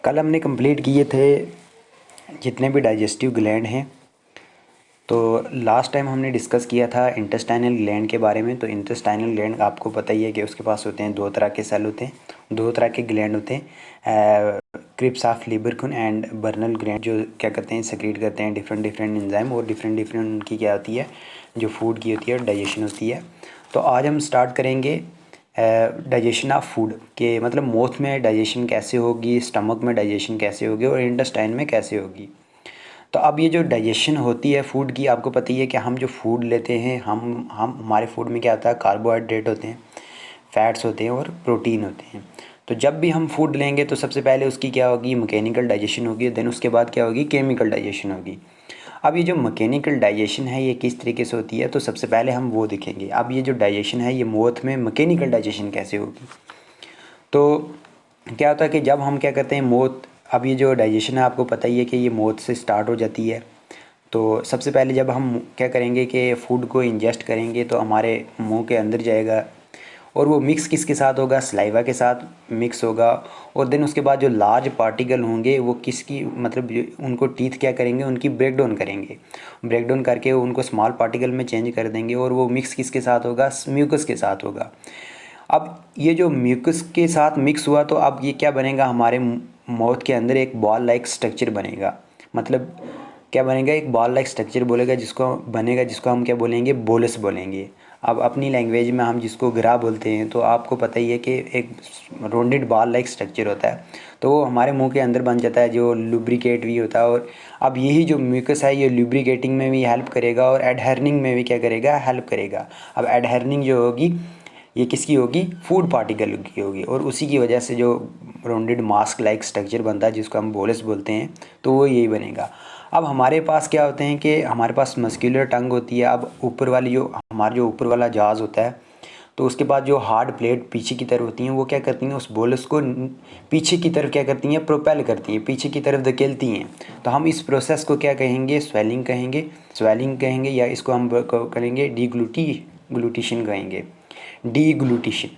कल हमने कंप्लीट किए थे जितने भी डाइजेस्टिव ग्लैंड हैं। तो लास्ट टाइम हमने डिस्कस किया था इंटेस्टाइनल ग्लैंड के बारे में। तो इंटेस्टाइनल ग्लैंड आपको पता ही है कि उसके पास होते हैं दो तरह के सेल होते हैं, दो तरह के ग्लैंड होते हैं, crypts of Lieberkuhn and Brunner gland, जो क्या करते हैं सेक्रेट करते हैं डिफरेंट डिफरेंट एंजाइम और डिफरेंट उनकी क्या होती है जो फूड की होती है डाइजेशन होती है। तो आज हम स्टार्ट करेंगे डाइजेशन ऑफ फूड के, मतलब माउथ में डाइजेशन कैसे होगी, स्टमक में डाइजेशन कैसे होगी और इंटेस्टाइन में कैसे होगी। तो अब ये जो डाइजेशन होती है फूड की, आपको पता ही है कि हम जो फूड लेते हैं, हम हमारे फूड में क्या होता है, कार्बोहाइड्रेट होते हैं, फैट्स होते हैं और प्रोटीन होते हैं। तो जब भी हम फूड लेंगे तो सबसे पहले उसकी क्या होगी, मैकेनिकल डाइजेशन होगी, देन उसके बाद क्या होगी, केमिकल डाइजेशन होगी। अब ये जो मैकेनिकल डाइजेशन है ये किस तरीके से होती है, तो सबसे पहले हम वो देखेंगे। अब ये जो डाइजेशन है ये माउथ में मैकेनिकल डाइजेशन कैसे होगी। तो क्या होता है कि जब हम क्या करते हैं माउथ, अब ये जो डाइजेशन है आपको पता ही है कि ये माउथ से स्टार्ट हो जाती है। तो सबसे पहले जब हम क्या करेंगे कि फ़ूड को इंजेस्ट करेंगे तो हमारे मुंह के अंदर जाएगा और वो मिक्स किसके साथ होगा, सलाइवा के साथ मिक्स होगा। और देन उसके बाद जो लार्ज पार्टिकल होंगे वो किसकी, मतलब उनको टीथ क्या करेंगे, उनकी ब्रेक डाउन करेंगे, ब्रेक डाउन करके उनको स्मॉल पार्टिकल में चेंज कर देंगे और वो मिक्स किसके साथ होगा, म्यूकस के साथ होगा। अब ये जो म्यूकस के साथ मिक्स हुआ तो अब ये क्या बनेगा, हमारे माउथ के अंदर एक बॉल लाइक स्ट्रक्चर बनेगा। मतलब क्या बनेगा, एक बॉल लाइक स्ट्रक्चर बोलेगा जिसको बनेगा, जिसको हम क्या बोलेंगे, बोलस बोलेंगे। अब अपनी लैंग्वेज में हम जिसको ग्रा बोलते हैं, तो आपको पता ही है कि एक राउंडेड बॉल लाइक स्ट्रक्चर होता है, तो वो हमारे मुंह के अंदर बन जाता है, जो लुब्रिकेट भी होता है। और अब यही जो म्यूकस है ये लुब्रिकेटिंग में भी हेल्प करेगा और एडहर्निंग में भी क्या करेगा, हेल्प करेगा। अब एडहर्निंग जो होगी ये किसकी होगी, फूड पार्टिकल की होगी, और उसी की वजह से जो राउंडेड मास्क लाइक स्ट्रक्चर बनता है जिसको हम बोलस बोलते हैं, तो वो यही बनेगा। अब हमारे पास क्या होते हैं कि हमारे पास मस्कुलर टंग होती है। अब ऊपर वाली जो हमारा जो ऊपर वाला जाज होता है, तो उसके बाद जो हार्ड प्लेट पीछे की तरफ होती हैं वो क्या करती हैं, उस बोलस को पीछे की तरफ क्या करती हैं, प्रोपेल करती हैं, पीछे की तरफ धकेलती हैं। तो हम इस प्रोसेस को क्या कहेंगे, स्वेलिंग कहेंगे, स्वेलिंग कहेंगे, या इसको हम करेंगे डीग्लूटिशन कहेंगे, डीग्लूटिशन।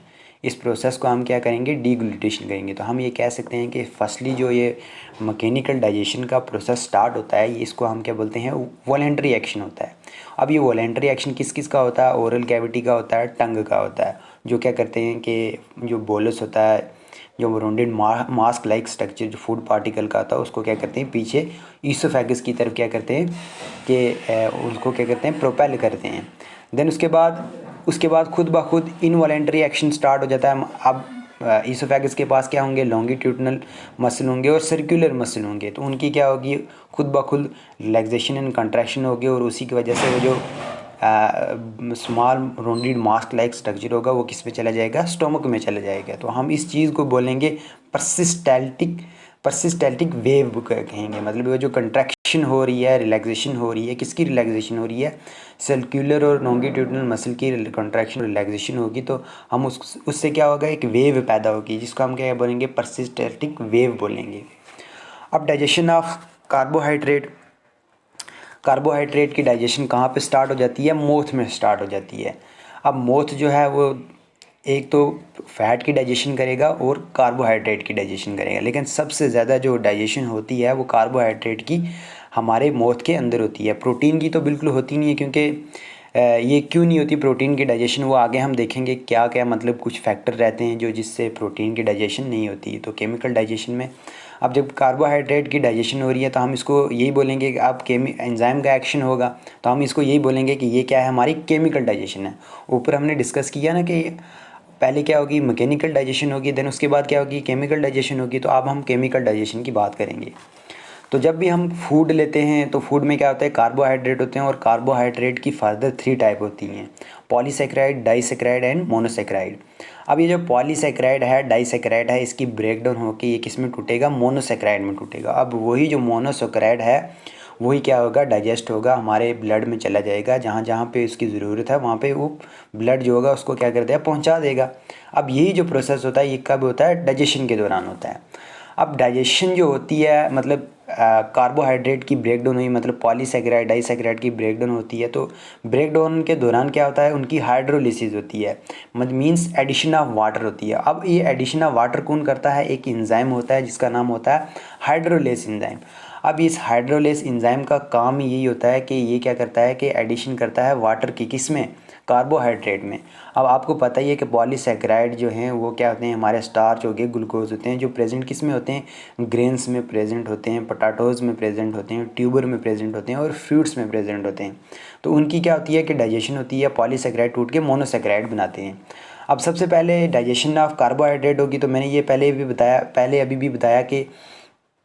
इस प्रोसेस को हम क्या करेंगे, डीग्लूटिशन करेंगे। तो हम ये कह सकते हैं कि फर्स्टली जो ये मैकेनिकल डाइजेशन का प्रोसेस स्टार्ट होता है, इसको हम क्या बोलते हैं, वॉलेंट्री एक्शन होता है। अब ये वॉलेंट्री एक्शन किस किस का होता है, ओरल कैविटी का होता है, टंग का होता है। जो क्या करते हैं कि जो बोलस होता है, जो राउंडेड मास्क लाइक स्ट्रक्चर जो फूड पार्टिकल का होता है, उसको क्या करते हैं, पीछे ईसोफेगस की तरफ क्या करते हैं कि उसको क्या करते हैं, प्रोपेल करते हैं। देन उसके बाद खुद ब खुद इनवॉलेंट्री एक्शन स्टार्ट हो जाता है। अब ईसोफेगस के पास क्या होंगे, लॉन्गिट्यूडनल मसल होंगे और सर्कुलर मसल होंगे, तो उनकी क्या होगी, खुद ब खुद रिलैक्सेशन एंड कंट्रैक्शन होगी, और उसी की वजह से वो जो small rounded mask like structure होगा वो किस में चला जाएगा, स्टोमक में चला जाएगा। तो हम इस चीज़ को बोलेंगे परसिस्टेल्टिक वेव कहेंगे। मतलब वो जो कंट्रैक्शन हो रही है, रिलैक्सेशन हो रही है, किसकी रिलैक्सेशन हो रही है, सर्कुलर और लॉन्गिट्यूडनल मसल की कंट्रैक्शन रिलैक्सेशन होगी। तो हम उससे क्या होगा, एक वेव पैदा होगी जिसको हम क्या बोलेंगे, परसिस्टेल्टिक वेव बोलेंगे। अब डाइजेशन ऑफ कार्बोहाइड्रेट, कार्बोहाइड्रेट की डाइजेशन कहाँ पे स्टार्ट हो जाती है, माउथ में स्टार्ट हो जाती है। अब माउथ जो है वो एक तो फैट की डाइजेशन करेगा और कार्बोहाइड्रेट की डाइजेशन करेगा, लेकिन सबसे ज़्यादा जो डाइजेशन होती है वो कार्बोहाइड्रेट की हमारे माउथ के अंदर होती है। प्रोटीन की तो बिल्कुल होती नहीं है, क्योंकि ये क्यों नहीं होती प्रोटीन की डाइजेशन, वो आगे हम देखेंगे क्या क्या, मतलब कुछ फैक्टर रहते हैं जो जिससे प्रोटीन की डाइजेशन नहीं होती। तो केमिकल डाइजेशन में अब जब कार्बोहाइड्रेट की डाइजेशन हो रही है तो हम इसको यही बोलेंगे कि अब एंजाइम का एक्शन होगा, तो हम इसको यही बोलेंगे कि ये क्या है, हमारी केमिकल डाइजेशन है। ऊपर हमने डिस्कस किया ना कि पहले क्या होगी, मैकेनिकल डाइजेशन होगी, देन उसके बाद क्या होगी, केमिकल डाइजेशन होगी। तो अब हम केमिकल डाइजेशन की बात करेंगे। तो जब भी हम फूड लेते हैं तो फूड में क्या होता है, कार्बोहाइड्रेट होते हैं, और कार्बोहाइड्रेट की फर्दर 3 टाइप होती हैं, पॉलीसेकेराइड, डाइसेकेराइड एंड मोनोसेकेराइड। अब ये जो पॉलीसेकेराइड है, डाइसेकेराइड है, इसकी ब्रेकडाउन होकर ये किस में टूटेगा, मोनोसेकेराइड में टूटेगा। अब वही जो मोनोसेकेराइड है वही क्या होगा, डाइजेस्ट होगा, हमारे ब्लड में चला जाएगा, जहाँ जहाँ पे उसकी ज़रूरत है वहाँ पे वो ब्लड जो होगा उसको क्या कर देगा, पहुँचा देगा। अब यही जो प्रोसेस होता है ये कब होता है, डाइजेशन के दौरान होता है। अब डाइजेशन जो होती है, मतलब कार्बोहाइड्रेट की ब्रेकडाउन हुई, मतलब पॉलीसैकेराइड डाइसैकेराइड की ब्रेकडाउन होती है, तो ब्रेकडाउन के दौरान क्या होता है, उनकी हाइड्रोलिसिस होती है, मतलब मीन्स एडिशन ऑफ वाटर होती है। अब ये एडिशन ऑफ वाटर कौन करता है, एक एंजाइम होता है जिसका नाम होता है हाइड्रोलेस एंजाइम। अब इस हाइड्रोलेस एंजाइम का काम यही होता है कि ये क्या करता है कि एडिशन करता है वाटर की, किस में, कार्बोहाइड्रेट में। अब आपको पता ही है कि पॉलीसैकेराइड जो हैं वो क्या होते हैं, हमारे स्टार्च हो गए, ग्लूकोज होते हैं, जो प्रेजेंट किस में होते हैं, ग्रेन्स में प्रेजेंट होते हैं, पोटैटोज़ में प्रेजेंट होते हैं, ट्यूबर में प्रेजेंट होते हैं और फ्रूट्स में प्रेजेंट होते हैं। तो उनकी क्या होती है कि डाइजेशन होती है, पॉलीसैकेराइड टूट के मोनोसैकेराइड बनाते हैं। अब सबसे पहले डाइजेशन ऑफ कार्बोहाइड्रेट होगी, तो मैंने ये पहले अभी भी बताया कि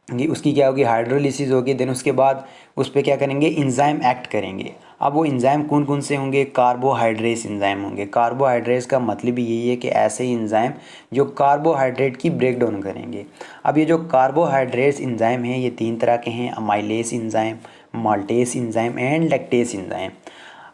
उसकी क्या होगी, हाइड्रोलिसिस होगी, देन उसके बाद उस पर क्या करेंगे, एंजाइम एक्ट करेंगे। अब वो एंजाइम कौन कौन से होंगे, कार्बोहाइड्रेस एंजाइम होंगे। कार्बोहाइड्रेस का मतलब यही है कि ऐसे ही एंजाइम जो कार्बोहाइड्रेट की ब्रेक डाउन करेंगे। अब ये जो कार्बोहाइड्रेस एंजाइम हैं ये 3 तरह के हैं, amylase enzyme, maltase enzyme and lactase enzyme.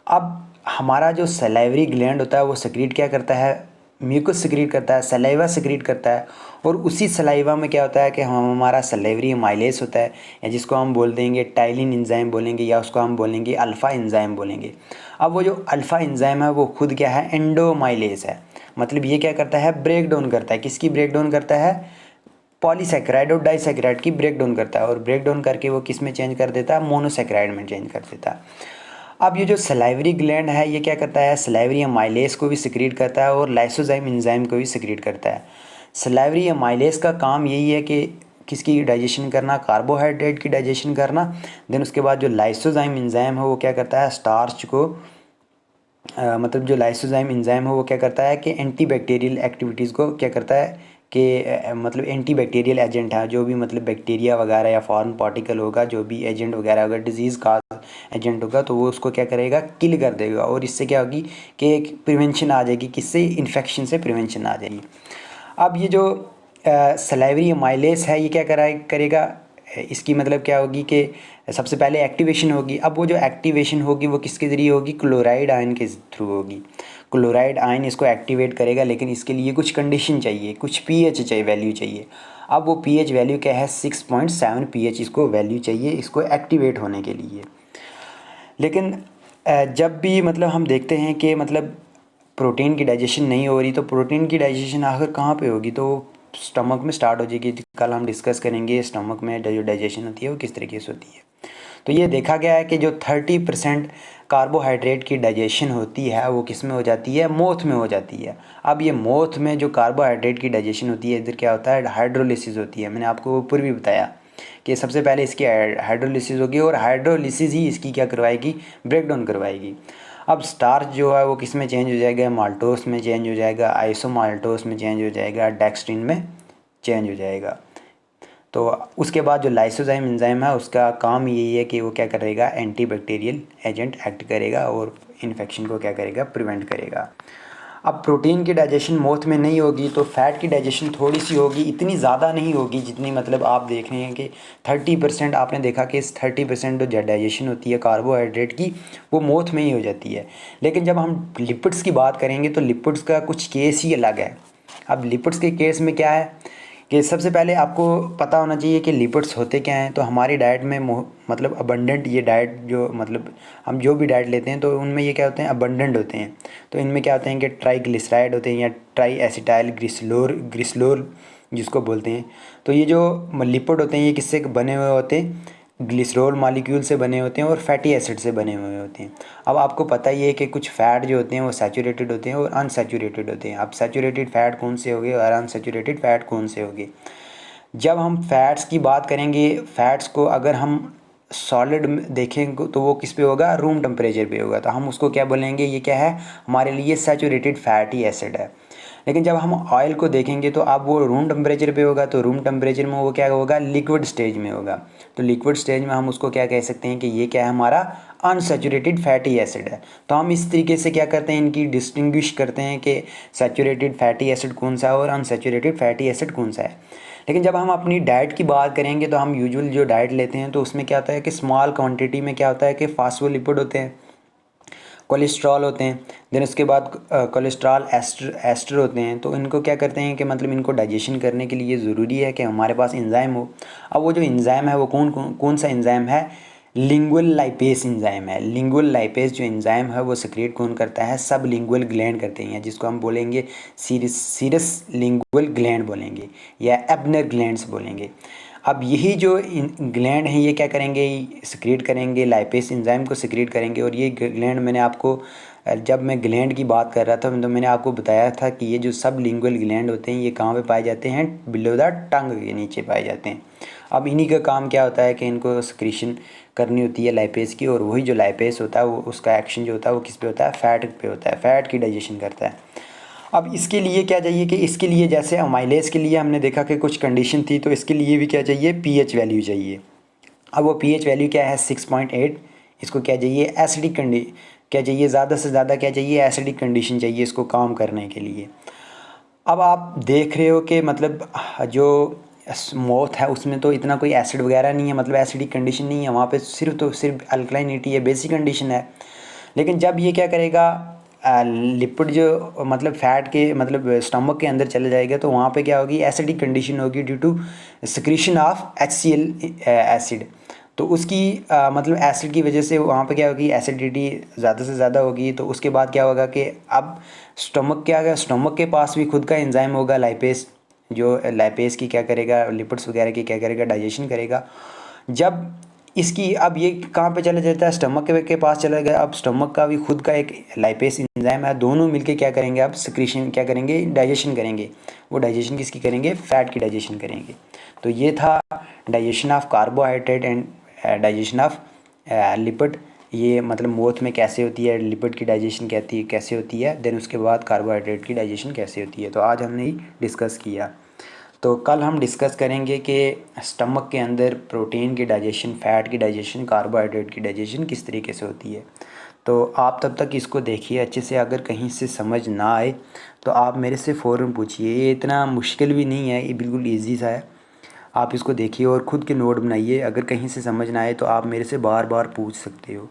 अब हमारा जो सलाइवरी ग्लैंड होता है वो सेक्रीट क्या करता है, म्यूकस सेक्रीट करता है, सलाइवा सेक्रीट करता है, और उसी सलाइवा में क्या होता है कि हमारा सलाइवरी अमाइलेस होता है, या जिसको हम बोल देंगे टाइलिन एंजाइम बोलेंगे, या उसको हम बोलेंगे अल्फ़ा एंजाइम बोलेंगे। अब वो जो अल्फ़ा एंजाइम है वो खुद क्या है, एंडोमाइलेस है, मतलब ये क्या करता है, ब्रेक डाउन करता है, किसकी ब्रेक डाउन करता है, पॉलीसैकेराइड और डाइसैकेराइड की ब्रेक डाउन करता है, और ब्रेक डाउन करके वो किस में चेंज कर देता है, मोनोसैकेराइड में चेंज कर देता है। अब ये जो सलाइवरी ग्लैंड है ये क्या करता है, सलाइवरी अमाइलेस को भी सिक्रीट करता है और लाइसोजाइम एंजाइम को भी सिक्रीट करता है। सलाइवरी अमाइलेस का काम यही है कि किसकी डाइजेशन करना, कार्बोहाइड्रेट की डाइजेशन करना। देन उसके बाद जो लाइसोजाइम एंजाइम है वो क्या करता है, स्टार्च को मतलब जो लाइसोजाइम एंजाइम है वो क्या करता है कि एंटीबैक्टीरियल एक्टिविटीज़ को क्या करता है कि मतलब एंटीबैक्टीरियल एजेंट है, जो भी मतलब बैक्टीरिया वगैरह या फॉरेन पार्टिकल होगा, जो भी एजेंट वगैरह होगा, डिजीज़ का एजेंट होगा, तो वो उसको क्या करेगा, किल कर देगा, और इससे क्या होगी कि एक प्रिवेंशन आ जाएगी, किससे, इन्फेक्शन से प्रिवेंशन आ जाएगी। अब ये जो सलाइवरी अमाइलेस है ये क्या करेगा, इसकी मतलब क्या होगी कि सबसे पहले एक्टिवेशन होगी। अब वो जो एक्टिवेशन होगी वो किसके ज़रिए होगी, क्लोराइड आयन के थ्रू होगी। क्लोराइड आयन इसको एक्टिवेट करेगा, लेकिन इसके लिए कुछ कंडीशन चाहिए, कुछ पीएच चाहिए, वैल्यू चाहिए। अब वो पीएच वैल्यू क्या है, 6.7 पीएच इसको वैल्यू चाहिए इसको एक्टिवेट होने के लिए। लेकिन जब भी मतलब हम देखते हैं कि मतलब प्रोटीन की डाइजेशन नहीं हो रही, तो प्रोटीन की डाइजेशन आखिर कहाँ पे होगी, तो स्टमक में स्टार्ट हो जाएगी। कल हम डिस्कस करेंगे स्टमक में जो डाइजेशन होती है वो किस तरीके से होती है। तो ये देखा गया है कि जो 30% कार्बोहाइड्रेट की डाइजेशन होती है वो किस में हो जाती है, मोथ में हो जाती है। अब ये मोथ में जो कार्बोहाइड्रेट की डाइजेशन होती है इधर क्या होता है, हाइड्रोलिसिस होती है। मैंने आपको ऊपर भी बताया कि सबसे पहले इसकी हाइड्रोलिसिस होगी, और हाइड्रोलिसिस ही इसकी क्या करवाएगी, ब्रेक डाउन करवाएगी। अब स्टार्च जो है वो किस में चेंज हो जाएगा, माल्टोस में चेंज हो जाएगा, आइसोमाल्टोस में चेंज हो जाएगा, डेक्स्ट्रिन में चेंज हो जाएगा। तो उसके बाद जो लाइसोजाइम एंजाइम है उसका काम यही है कि वो क्या करेगा, एंटीबैक्टीरियल एजेंट एक्ट करेगा और इन्फेक्शन को क्या करेगा, प्रिवेंट करेगा। अब प्रोटीन की डाइजेशन मोथ में नहीं होगी तो फैट की डाइजेशन थोड़ी सी होगी, इतनी ज़्यादा नहीं होगी जितनी मतलब आप देख रहे हैं कि 30%। आपने देखा कि इस 30% जो डाइजेशन होती है कार्बोहाइड्रेट की वो मोथ में ही हो जाती है। लेकिन जब हम लिपिड्स की बात करेंगे तो लिपिड्स का कुछ केस ही अलग है। अब लिपिड्स के केस में क्या है कि सबसे पहले आपको पता होना चाहिए कि लिपिड्स होते क्या हैं। तो हमारी डाइट में मतलब अबंडेंट ये डाइट जो मतलब हम जो भी डाइट लेते हैं तो उनमें ये क्या होते हैं, अबंडेंट होते हैं। तो इनमें क्या होते हैं कि ट्राइग्लिसराइड होते हैं या ट्राई एसिटाइल ग्लिसरोल जिसको बोलते हैं। तो ये जो लिपिड होते हैं ये किससे बने हुए होते हैं, ग्लिसरॉल मॉलिक्यूल से बने होते हैं और फैटी एसिड से बने हुए होते हैं। अब आपको पता ही है कि कुछ फ़ैट जो होते हैं वो सैचुरेटेड होते हैं और अनसैचुरेटेड होते हैं। अब सैचुरेटेड फ़ैट कौन से होंगे और अनसैचुरेटेड फ़ैट कौन से होंगे। जब हम फैट्स की बात करेंगे, फ़ैट्स को अगर हम सॉलिड में देखें तो वो किस पे होगा, रूम टेम्परेचर पे होगा। तो हम उसको क्या बोलेंगे, ये क्या है, हमारे लिए सैचुरेटेड फैटी एसिड है। लेकिन जब हम ऑयल को देखेंगे तो अब वो रूम टेम्परेचर पे होगा, तो रूम टेम्परेचर में वो क्या होगा, लिक्विड स्टेज में होगा। तो लिक्विड स्टेज में हम उसको क्या कह सकते हैं कि ये क्या है, हमारा अनसैचुरेटेड फैटी एसिड है। तो हम इस तरीके से क्या करते हैं, इनकी डिस्टिंग्विश करते हैं कि सैचुरेटेड फैटी एसिड कौन सा है और अनसैचुरेटेड फैटी एसिड कौन सा है। लेकिन जब हम अपनी डाइट की बात करेंगे तो हम यूजुअल जो डाइट लेते हैं तो उसमें क्या होता है कि स्मॉल क्वांटिटी में क्या होता है कि फास्फोलिपिड होते हैं, कोलेस्ट्रॉल होते हैं। देन उसके बाद कोलेस्ट्रॉल एस्टर होते हैं। तो इनको क्या करते हैं कि मतलब इनको डाइजेशन करने के लिए ज़रूरी है कि हमारे पास एंजाइम हो। अब वो जो एंजाइम है वो कौन सा एंजाइम है? लिंगुअल लाइपेज एंजाइम है। लिंगुअल लाइपेज जो एंजाइम है वो सेक्रेट कौन करता है? सब लिंगुअल ग्लैंड करते हैं, जिसको हम बोलेंगे सीरस लिंगुअल ग्लैंड बोलेंगे या एब्नर ग्लैंड्स बोलेंगे। अब यही जो ग्लैंड हैं ये क्या करेंगे? सेक्रेट करेंगे, लाइपेज एंजाइम को सेक्रेट करेंगे। और ये ग्लैंड मैंने आपको जब मैं ग्लैंड की बात कर रहा था तो मैंने आपको बताया था कि ये जो सब लिंगुअल ग्लैंड होते हैं ये कहाँ पे पाए जाते हैं? बिलो द टंग के नीचे पाए जाते हैं। अब इन्हीं का काम क्या होता है कि इनको सिक्रीशन करनी होती है लाइपेज की, और वही जो लाइपेज होता है वो उसका एक्शन जो होता है वो किस पे होता है? फैट पे होता है, फैट की डाइजेशन करता है। अब इसके लिए क्या चाहिए कि इसके लिए जैसे अमाइलेज के लिए हमने देखा कि कुछ कंडीशन थी, तो इसके लिए भी क्या चाहिए? पीएच वैल्यू चाहिए। अब वो पीएच वैल्यू क्या है? 6.8। इसको क्या चाहिए? एसिडिक क्या चाहिए? ज़्यादा से ज़्यादा क्या चाहिए? एसिडिक कंडीशन चाहिए इसको काम करने के लिए। अब आप देख रहे हो कि मतलब जो मोथ है उसमें तो इतना कोई एसिड वगैरह नहीं है, मतलब एसिडिक कंडीशन नहीं है वहाँ पे, सिर्फ अल्कलाइनिटी है, बेसिक कंडीशन है। लेकिन जब ये क्या करेगा, लिपिड जो मतलब फैट के मतलब स्टमक के अंदर चले जाएगा तो वहाँ पे क्या होगी? एसिडिक कंडीशन होगी due to secretion of HCl acid. तो उसकी मतलब एसिड की वजह से वहाँ पे क्या होगी? एसिडिटी ज़्यादा से ज़्यादा होगी। तो उसके बाद क्या होगा कि अब स्टमक क्या होगा? स्टमक के पास भी खुद का एंजाइम होगा लाइपेज, जो लाइपेज की क्या करेगा? लिपिड्स वगैरह की क्या करेगा? डाइजेशन करेगा। जब इसकी अब ये कहाँ पे चला जाता है? स्टमक के पास चला गया। अब स्टमक का भी खुद का एक लाइपेज एंजाइम है, दोनों मिलके क्या करेंगे? अब सिक्रीशन क्या करेंगे? डाइजेशन करेंगे। वो डाइजेशन किसकी करेंगे? फैट की डाइजेशन करेंगे। तो ये था digestion of carbohydrate and digestion of lipid. ये मतलब मोथ में कैसे होती है, लिपिड की डाइजेशन कैसे होती है, देन उसके बाद कार्बोहाइड्रेट की डाइजेशन कैसे होती है। तो आज हमने ही डिस्कस किया। तो कल हम डिस्कस करेंगे कि स्टमक के अंदर प्रोटीन की डाइजेशन, फैट की डाइजेशन, कार्बोहाइड्रेट की डाइजेशन किस तरीके से होती है। तो आप तब तक इसको देखिए अच्छे से। अगर कहीं से समझ ना आए तो आप मेरे से फ़ौरन पूछिए। ये इतना मुश्किल भी नहीं है, ये बिल्कुल ईजी सा है। आप इसको देखिए और ख़ुद के नोट बनाइए। अगर कहीं से समझ ना आए तो आप मेरे से बार बार पूछ सकते हो।